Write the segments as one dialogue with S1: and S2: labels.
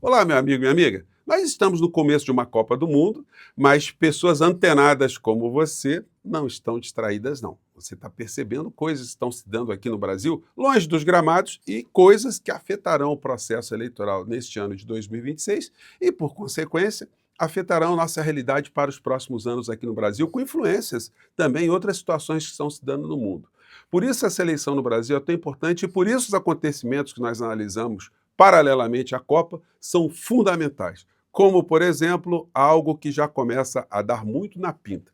S1: Olá, meu amigo, minha amiga. Nós estamos no começo de uma Copa do Mundo, mas pessoas antenadas como você não estão distraídas, não. Você está percebendo coisas que estão se dando aqui no Brasil, longe dos gramados, e coisas que afetarão o processo eleitoral neste ano de 2026 e, por consequência, afetarão nossa realidade para os próximos anos aqui no Brasil, com influências também em outras situações que estão se dando no mundo. Por isso essa eleição no Brasil é tão importante e por isso os acontecimentos que nós analisamos paralelamente à Copa, são fundamentais, como, por exemplo, algo que já começa a dar muito na pinta: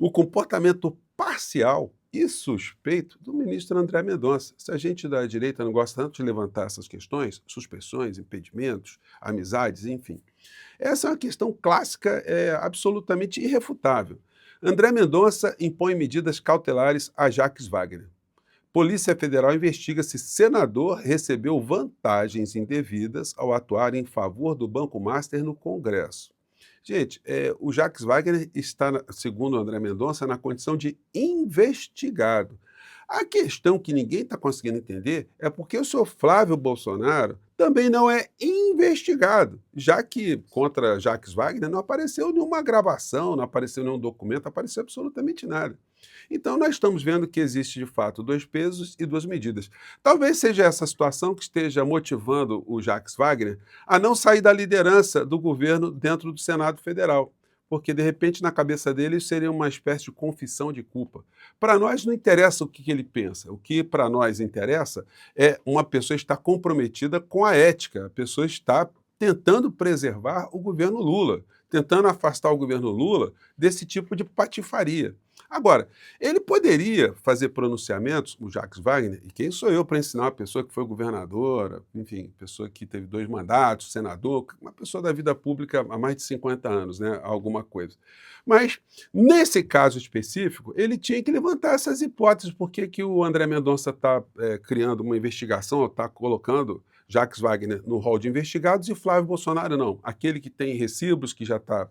S1: o comportamento parcial e suspeito do ministro André Mendonça. Se a gente da direita não gosta tanto de levantar essas questões, suspeições, impedimentos, amizades, enfim. Essa é uma questão clássica, absolutamente irrefutável. André Mendonça impõe medidas cautelares a Jacques Wagner. Polícia Federal investiga se senador recebeu vantagens indevidas ao atuar em favor do Banco Master no Congresso. Gente, o Jacques Wagner está, segundo o André Mendonça, na condição de investigado. A questão que ninguém está conseguindo entender é porque o senhor Flávio Bolsonaro também não é investigado, já que contra Jacques Wagner não apareceu nenhuma gravação, não apareceu nenhum documento, não apareceu absolutamente nada. Então, nós estamos vendo que existe, de fato, dois pesos e duas medidas. Talvez seja essa situação que esteja motivando o Jacques Wagner a não sair da liderança do governo dentro do Senado Federal, porque, de repente, na cabeça dele, isso seria uma espécie de confissão de culpa. Para nós não interessa o que ele pensa, o que para nós interessa é uma pessoa estar comprometida com a ética, a pessoa está tentando preservar o governo Lula, tentando afastar o governo Lula desse tipo de patifaria. Agora, ele poderia fazer pronunciamentos, o Jacques Wagner, e quem sou eu para ensinar uma pessoa que foi governadora, enfim, pessoa que teve 2 mandatos, senador, uma pessoa da vida pública há mais de 50 anos, né, alguma coisa. Mas, nesse caso específico, ele tinha que levantar essas hipóteses. Por que que o André Mendonça está criando uma investigação, está colocando Jacques Wagner no rol de investigados e Flávio Bolsonaro não? Aquele que tem recibos, que já está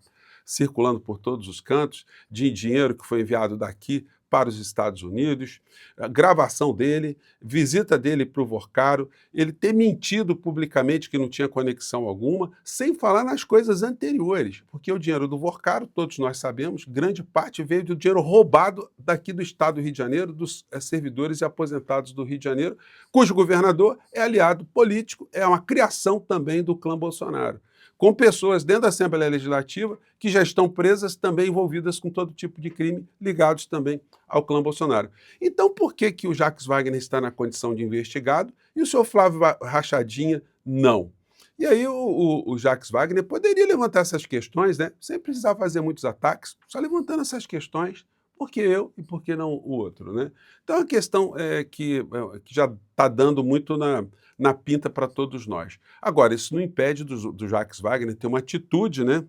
S1: circulando por todos os cantos, de dinheiro que foi enviado daqui para os Estados Unidos, a gravação dele, visita dele para o Vorcaro, ele ter mentido publicamente que não tinha conexão alguma, sem falar nas coisas anteriores, porque o dinheiro do Vorcaro, todos nós sabemos, grande parte veio do dinheiro roubado daqui do estado do Rio de Janeiro, dos servidores e aposentados do Rio de Janeiro, cujo governador é aliado político, é uma criação também do clã Bolsonaro, com pessoas dentro da Assembleia Legislativa que já estão presas, também envolvidas com todo tipo de crime, ligados também ao clã Bolsonaro. Então, por que que o Jacques Wagner está na condição de investigado e o senhor Flávio Rachadinha não? E aí o Jacques Wagner poderia levantar essas questões, né, sem precisar fazer muitos ataques, só levantando essas questões: por que eu e por que não o outro, né? Então, a questão que já está dando muito na pinta para todos nós. Agora, isso não impede do Jacques Wagner ter uma atitude, né,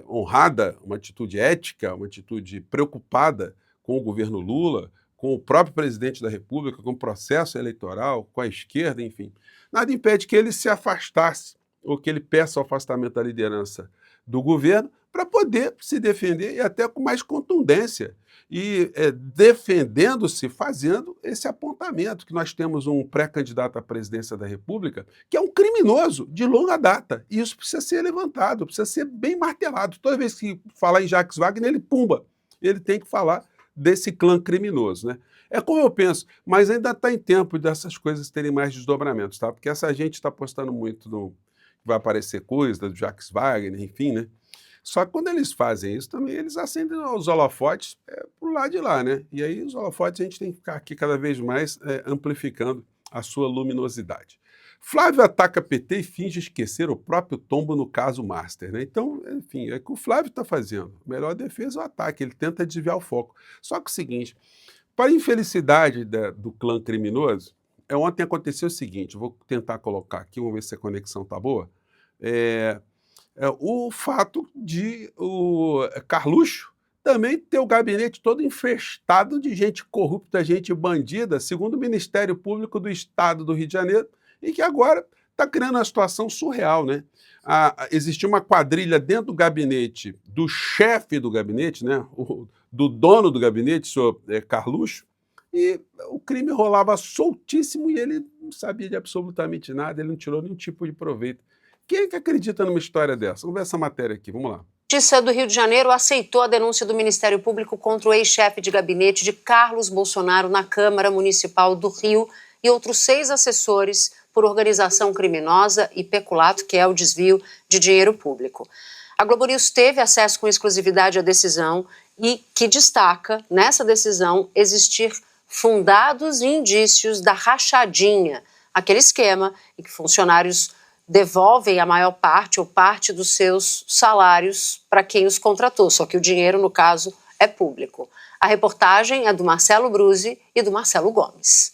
S1: honrada, uma atitude ética, uma atitude preocupada com o governo Lula, com o próprio presidente da República, com o processo eleitoral, com a esquerda, enfim. Nada impede que ele se afastasse, ou que ele peça o afastamento da liderança do governo, para poder se defender e até com mais contundência. E defendendo-se, fazendo esse apontamento, que nós temos um pré-candidato à presidência da República que é um criminoso de longa data. E isso precisa ser levantado, precisa ser bem martelado. Toda vez que falar em Jacques Wagner, ele pumba. Ele tem que falar desse clã criminoso, né? É como eu penso, mas ainda está em tempo dessas coisas terem mais desdobramentos, tá? Porque essa gente está postando muito no vai aparecer coisa do Jacques Wagner, enfim, né? Só que quando eles fazem isso também, eles acendem os holofotes pro lado de lá, né? E aí os holofotes a gente tem que ficar aqui cada vez mais amplificando a sua luminosidade. Flávio ataca PT e finge esquecer o próprio tombo no caso Master, né? Então, enfim, é o que o Flávio está fazendo. Melhor defesa é o ataque, ele tenta desviar o foco. Só que o seguinte, para a infelicidade do clã criminoso, ontem aconteceu o seguinte, vou tentar colocar aqui, vamos ver se a conexão está boa. O fato de o Carluxo também ter o gabinete todo infestado de gente corrupta, gente bandida, segundo o Ministério Público do Estado do Rio de Janeiro, e que agora está criando uma situação surreal, né? Existia uma quadrilha dentro do gabinete do chefe do gabinete, né? Do dono do gabinete, o senhor Carluxo, e o crime rolava soltíssimo e ele não sabia de absolutamente nada, ele não tirou nenhum tipo de proveito. Quem é que acredita numa história dessa? Vamos ver essa matéria aqui, vamos lá.
S2: A Justiça do Rio de Janeiro aceitou a denúncia do Ministério Público contra o ex-chefe de gabinete de Carlos Bolsonaro na Câmara Municipal do Rio e outros 6 assessores por organização criminosa e peculato, que é o desvio de dinheiro público. A Globo News teve acesso com exclusividade à decisão e que destaca, nessa decisão, existir fundados indícios da rachadinha, aquele esquema em que funcionários devolvem a maior parte ou parte dos seus salários para quem os contratou, só que o dinheiro, no caso, é público. A reportagem é do Marcelo Bruzzi e do Marcelo Gomes.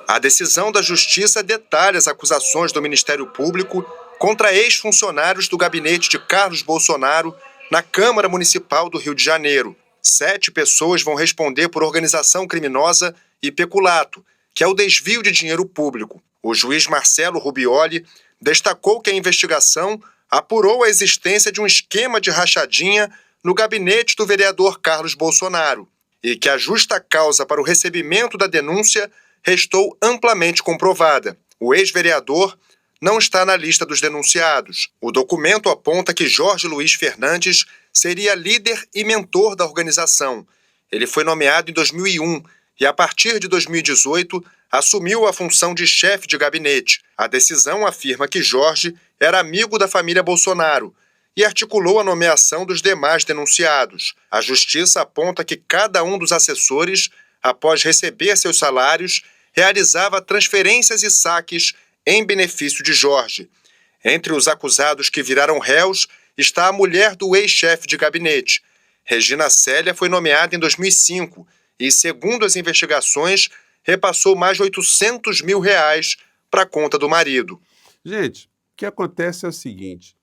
S3: A decisão da Justiça detalha as acusações do Ministério Público contra ex-funcionários do gabinete de Carlos Bolsonaro na Câmara Municipal do Rio de Janeiro. 7 pessoas vão responder por organização criminosa e peculato, que é o desvio de dinheiro público. O juiz Marcelo Rubioli destacou que a investigação apurou a existência de um esquema de rachadinha no gabinete do vereador Carlos Bolsonaro e que a justa causa para o recebimento da denúncia restou amplamente comprovada. O ex-vereador não está na lista dos denunciados. O documento aponta que Jorge Luiz Fernandes seria líder e mentor da organização. Ele foi nomeado em 2001 e, a partir de 2018, assumiu a função de chefe de gabinete. A decisão afirma que Jorge era amigo da família Bolsonaro e articulou a nomeação dos demais denunciados. A Justiça aponta que cada um dos assessores, após receber seus salários, realizava transferências e saques em benefício de Jorge. Entre os acusados que viraram réus está a mulher do ex-chefe de gabinete. Regina Célia foi nomeada em 2005 e, segundo as investigações, repassou mais de R$800 mil para a conta do marido.
S1: Gente, o que acontece é o seguinte,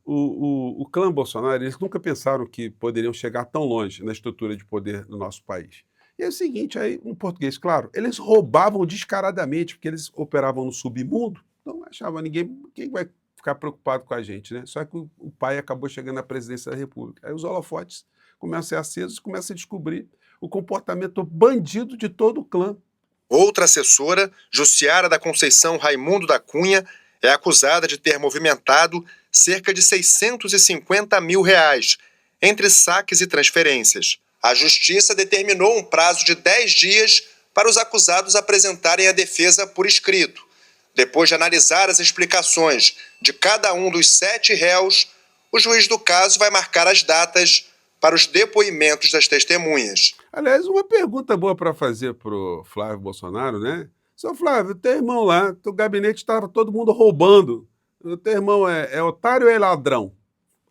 S1: o clã Bolsonaro, eles nunca pensaram que poderiam chegar tão longe na estrutura de poder do nosso país. E é o seguinte, aí, em português, claro, eles roubavam descaradamente, porque eles operavam no submundo, então achava quem vai ficar preocupado com a gente, né? Só que o pai acabou chegando à presidência da República. Aí os holofotes começam a ser acesos e começam a descobrir o comportamento bandido de todo o clã.
S3: Outra assessora, Jussiara da Conceição Raimundo da Cunha, é acusada de ter movimentado cerca de R$650 mil entre saques e transferências. A Justiça determinou um prazo de 10 dias para os acusados apresentarem a defesa por escrito. Depois de analisar as explicações de cada um dos 7 réus, o juiz do caso vai marcar as datas para os depoimentos das testemunhas.
S1: Aliás, uma pergunta boa para fazer para o Flávio Bolsonaro, né? Seu Flávio, teu irmão lá, teu gabinete estava todo mundo roubando. O teu irmão é otário ou é ladrão?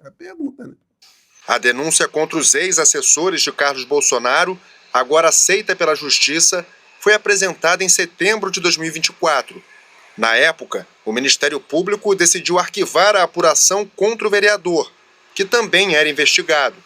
S1: É a pergunta, né?
S3: A denúncia contra os ex-assessores de Carlos Bolsonaro, agora aceita pela Justiça, foi apresentada em setembro de 2024. Na época, o Ministério Público decidiu arquivar a apuração contra o vereador, que também era investigado.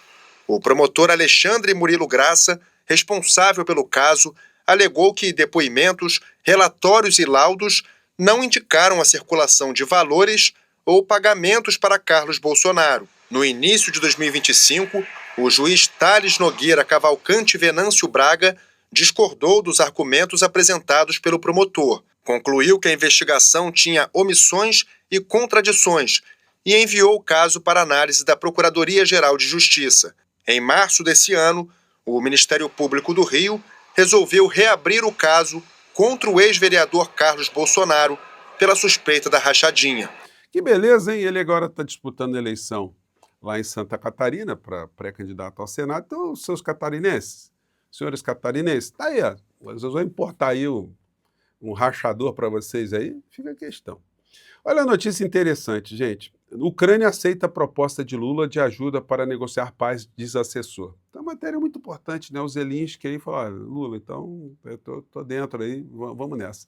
S3: O promotor Alexandre Murilo Graça, responsável pelo caso, alegou que depoimentos, relatórios e laudos não indicaram a circulação de valores ou pagamentos para Carlos Bolsonaro. No início de 2025, o juiz Thales Nogueira Cavalcante Venâncio Braga discordou dos argumentos apresentados pelo promotor, concluiu que a investigação tinha omissões e contradições e enviou o caso para análise da Procuradoria-Geral de Justiça. Em março desse ano, o Ministério Público do Rio resolveu reabrir o caso contra o ex-vereador Carlos Bolsonaro pela suspeita da rachadinha.
S1: Que beleza, hein? Ele agora está disputando a eleição lá em Santa Catarina para pré-candidato ao Senado. Então, seus catarinenses, senhores catarinenses, tá aí, ó. Vocês vão importar aí um rachador para vocês aí? Fica a questão. Olha a notícia interessante, gente. Ucrânia aceita a proposta de Lula de ajuda para negociar paz, diz assessor. Então, uma matéria muito importante, né? O Zelensky aí falou, Lula, então, eu tô dentro aí, vamos nessa.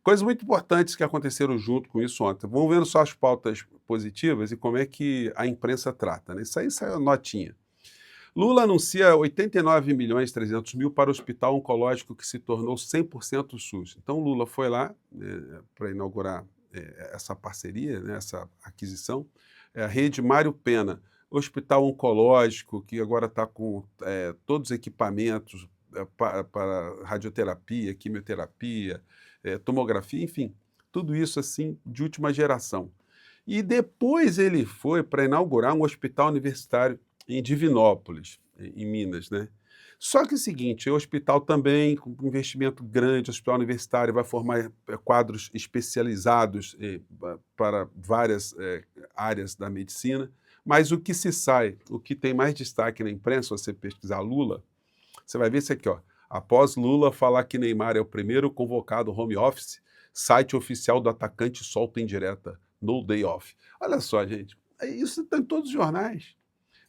S1: Coisas muito importantes que aconteceram junto com isso ontem. Vamos vendo só as pautas positivas e como é que a imprensa trata, né? Isso aí saiu notinha. Lula anuncia 89.300.000 para o hospital oncológico que se tornou 100% SUS. Então, Lula foi lá para inaugurar essa parceria, né, essa aquisição. A rede Mário Pena, hospital oncológico, que agora está com todos os equipamentos para radioterapia, quimioterapia, tomografia, enfim, tudo isso assim de última geração. E depois ele foi para inaugurar um hospital universitário em Divinópolis, em Minas, né? Só que é o seguinte, o hospital também, com um investimento grande, o hospital universitário vai formar quadros especializados para várias áreas da medicina, mas o que se sai, o que tem mais destaque na imprensa, se você pesquisar Lula, você vai ver isso aqui, ó. Após Lula falar que Neymar é o primeiro convocado home office, site oficial do atacante solta indireta, no day off. Olha só, gente, isso está em todos os jornais.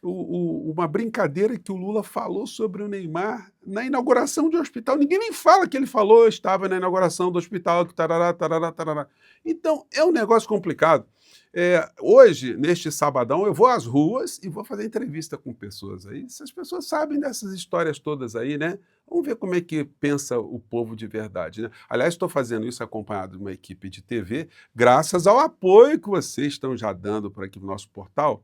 S1: Uma brincadeira que o Lula falou sobre o Neymar na inauguração de um hospital. Ninguém nem fala que ele falou, eu estava na inauguração do hospital, tarará, tarará, tarará. Então, é um negócio complicado. Hoje, neste sabadão, eu vou às ruas e vou fazer entrevista com pessoas aí. Essas pessoas sabem dessas histórias todas aí, né? Vamos ver como é que pensa o povo de verdade, né? Aliás, estou fazendo isso acompanhado de uma equipe de TV, graças ao apoio que vocês estão já dando por aqui no nosso portal,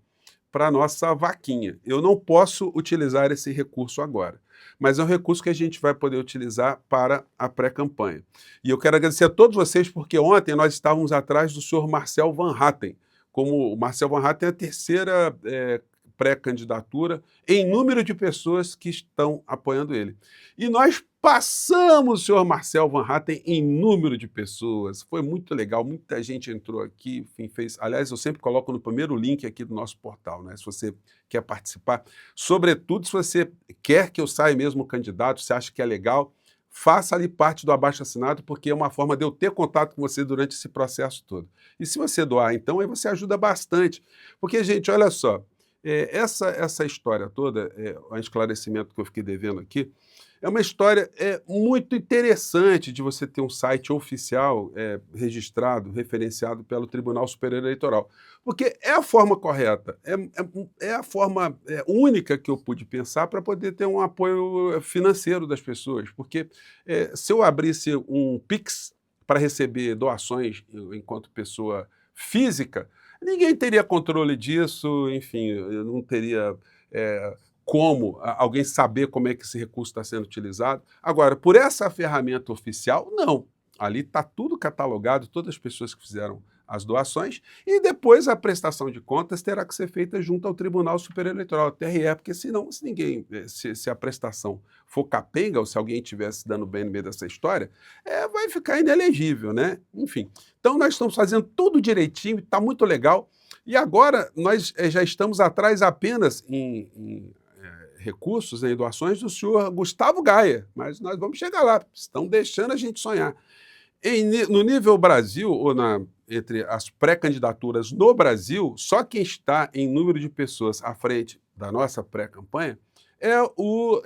S1: para a nossa vaquinha. Eu não posso utilizar esse recurso agora, mas é um recurso que a gente vai poder utilizar para a pré-campanha. E eu quero agradecer a todos vocês, porque ontem nós estávamos atrás do senhor Marcel Van Hatten. Como o Marcel Van Hatten é a terceira pré-candidatura em número de pessoas que estão apoiando ele. E nós passamos o senhor Marcel Van Hatten em número de pessoas. Foi muito legal, muita gente entrou aqui, enfim, fez. Aliás, eu sempre coloco no primeiro link aqui do nosso portal, né? Se você quer participar, sobretudo se você quer que eu saia mesmo candidato, se acha que é legal, faça ali parte do abaixo-assinado, porque é uma forma de eu ter contato com você durante esse processo todo. E se você doar, então, aí você ajuda bastante. Porque, gente, olha só, essa história toda, o esclarecimento que eu fiquei devendo aqui, é uma história muito interessante de você ter um site oficial registrado, referenciado pelo Tribunal Superior Eleitoral. Porque é a forma correta, é a forma única que eu pude pensar para poder ter um apoio financeiro das pessoas. Porque se eu abrisse um Pix para receber doações enquanto pessoa física, ninguém teria controle disso, enfim, eu não teria como alguém saber como é que esse recurso está sendo utilizado. Agora, por essa ferramenta oficial, não. Ali está tudo catalogado, todas as pessoas que fizeram as doações, e depois a prestação de contas terá que ser feita junto ao Tribunal Superior Eleitoral, TRE, porque senão, se a prestação for capenga, ou se alguém estivesse dando bem no meio dessa história, vai ficar inelegível, né? Enfim, então nós estamos fazendo tudo direitinho, está muito legal, e agora nós já estamos atrás apenas em recursos, em doações do senhor Gustavo Gaia, mas nós vamos chegar lá, estão deixando a gente sonhar. No nível Brasil, ou entre as pré-candidaturas no Brasil, só quem está em número de pessoas à frente da nossa pré-campanha é o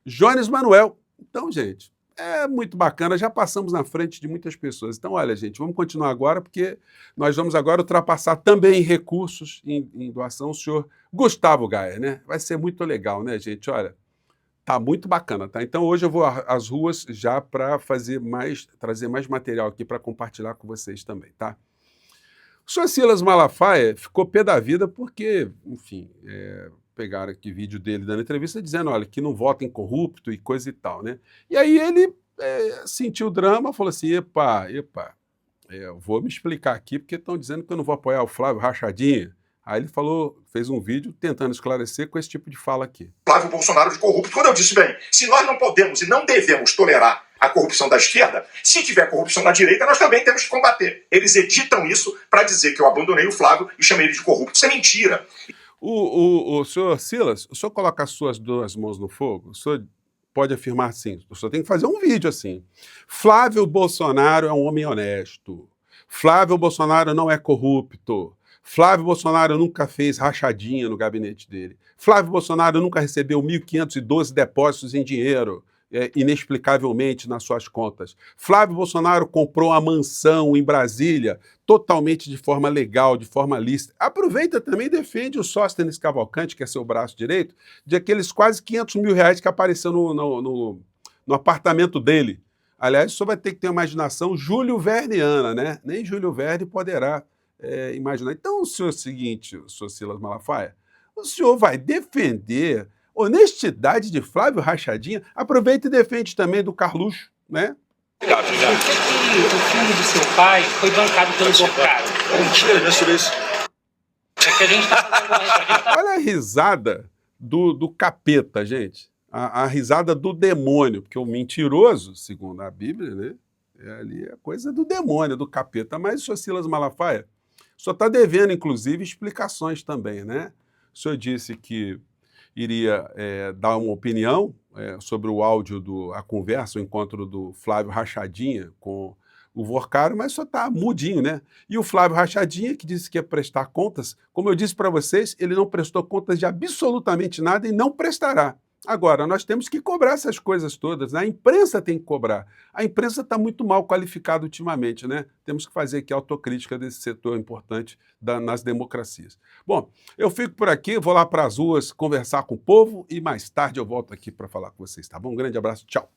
S1: Jones Manuel. Então, gente, é muito bacana, já passamos na frente de muitas pessoas. Então, olha, gente, vamos continuar agora, porque nós vamos agora ultrapassar também recursos em doação o senhor Gustavo Gaia, né? Vai ser muito legal, né, gente? Olha, tá muito bacana, tá? Então, hoje eu vou às ruas já para trazer mais material aqui para compartilhar com vocês também, tá? O senhor Silas Malafaia ficou pé da vida porque, enfim, pegaram aqui vídeo dele dando entrevista dizendo, olha, que não vota em corrupto e coisa e tal, né? E aí ele sentiu o drama, falou assim, epa, eu vou me explicar aqui porque estão dizendo que eu não vou apoiar o Flávio Rachadinha. Aí ele fez um vídeo tentando esclarecer com esse tipo de fala aqui.
S4: Flávio Bolsonaro de corrupto, quando eu disse, bem, se nós não podemos e não devemos tolerar a corrupção da esquerda, se tiver corrupção na direita, nós também temos que combater. Eles editam isso para dizer que eu abandonei o Flávio e chamei ele de corrupto. Isso é mentira.
S1: O senhor Silas, o senhor coloca as suas duas mãos no fogo? O senhor pode afirmar assim, o senhor tem que fazer um vídeo assim. Flávio Bolsonaro é um homem honesto. Flávio Bolsonaro não é corrupto. Flávio Bolsonaro nunca fez rachadinha no gabinete dele. Flávio Bolsonaro nunca recebeu 1.512 depósitos em dinheiro, inexplicavelmente, nas suas contas. Flávio Bolsonaro comprou uma mansão em Brasília, totalmente de forma legal, de forma lícita. Aproveita também e defende o Sóstenes Cavalcante, que é seu braço direito, de aqueles quase 500 mil reais que apareceu no apartamento dele. Aliás, o senhor vai ter que ter uma imaginação Júlio Verneana, né? Nem Júlio Verne poderá imaginar. Então, o senhor é o seguinte, o senhor Silas Malafaia, o senhor vai defender honestidade de Flávio Rachadinha, aproveita e defende também do Carluxo, né?
S5: Por que o filme do seu pai foi bancado pelo Borcaro?
S6: Mentira, já sobre isso.
S5: É que a gente tá fazendo...
S1: Olha a risada do capeta, gente. A risada do demônio, porque o mentiroso, segundo a Bíblia, né, ali é coisa do demônio, do capeta. Mas o senhor Silas Malafaia só está devendo, inclusive, explicações também, né? O senhor disse que iria dar uma opinião sobre o áudio, a conversa, o encontro do Flávio Rachadinha com o Borcaro, mas só está mudinho, né? E o Flávio Rachadinha, que disse que ia prestar contas, como eu disse para vocês, ele não prestou contas de absolutamente nada e não prestará. Agora, nós temos que cobrar essas coisas todas, né? A imprensa tem que cobrar. A imprensa está muito mal qualificada ultimamente, né? Temos que fazer aqui a autocrítica desse setor importante nas democracias. Bom, eu fico por aqui, vou lá para as ruas conversar com o povo e mais tarde eu volto aqui para falar com vocês, tá bom? Um grande abraço, tchau.